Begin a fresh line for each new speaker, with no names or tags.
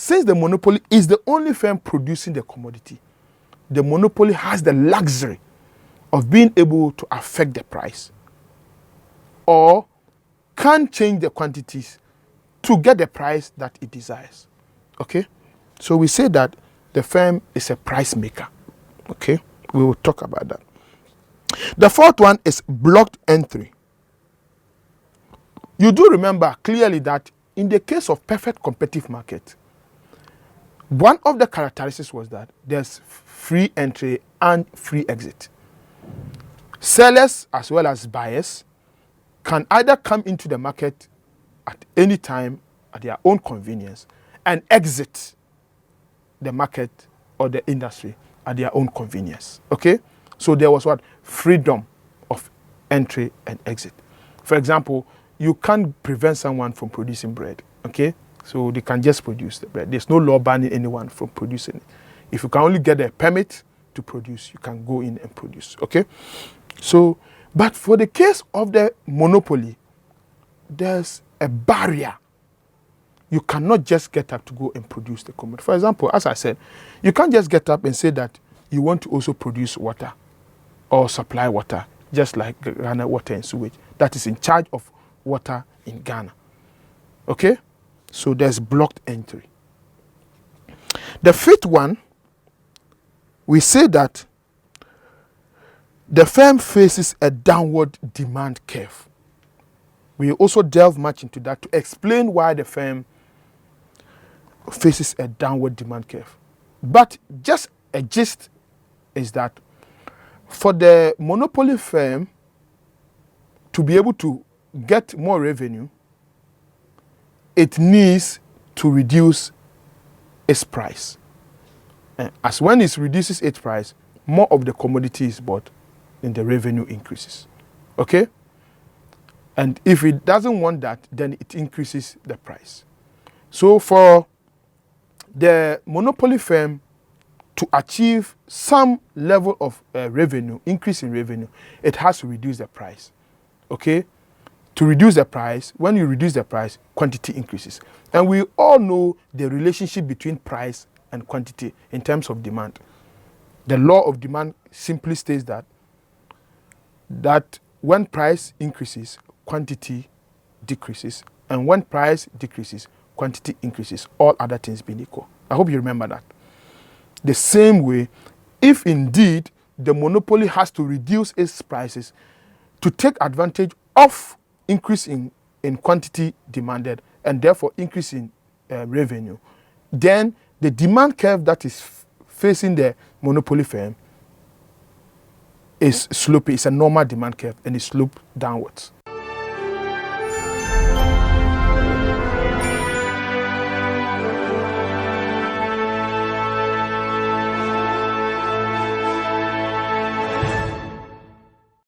since the monopoly is the only firm producing the commodity, the monopoly has the luxury of being able to affect the price or can change the quantities to get the price that it desires. Okay? So we say that the firm is a price maker. Okay? We will talk about that. The fourth one is blocked entry. You do remember clearly that in the case of perfect competitive market, one of the characteristics was that there's free entry and free exit. Sellers as well as buyers can either come into the market at any time at their own convenience and exit the market or the industry at their own convenience. Okay? So there was what? Freedom of entry and exit. For example, you can't prevent someone from producing bread. Okay? So they can just produce the bread. There's no law banning anyone from producing it. If you can only get a permit to produce, you can go in and produce. Okay? So, but for the case of the monopoly, there's a barrier. You cannot just get up to go and produce the commodity. For example, as I said, you can't just get up and say that you want to also produce water or supply water, just like Ghana Water and Sewage, that is in charge of water in Ghana. Okay? So there's blocked entry. The fifth one, we say that the firm faces a downward demand curve. We also delve much into that to explain why the firm faces a downward demand curve. But just a gist is that for the monopoly firm to be able to get more revenue, it needs to reduce its price. As when it reduces its price, more of the commodity is bought and the revenue increases. Okay? And if it doesn't want that, then it increases the price. So for the monopoly firm to achieve some level of revenue, increase in revenue, it has to reduce the price. Okay? To reduce the price, when you reduce the price, quantity increases. And we all know the relationship between price and quantity in terms of demand. The law of demand simply states that when price increases, quantity decreases. And when price decreases, quantity increases, all other things being equal. I hope you remember that. The same way, if indeed the monopoly has to reduce its prices to take advantage of increase in quantity demanded and therefore increase in revenue, then the demand curve that is facing the monopoly firm is sloping. It's a normal demand curve and it's sloped downwards.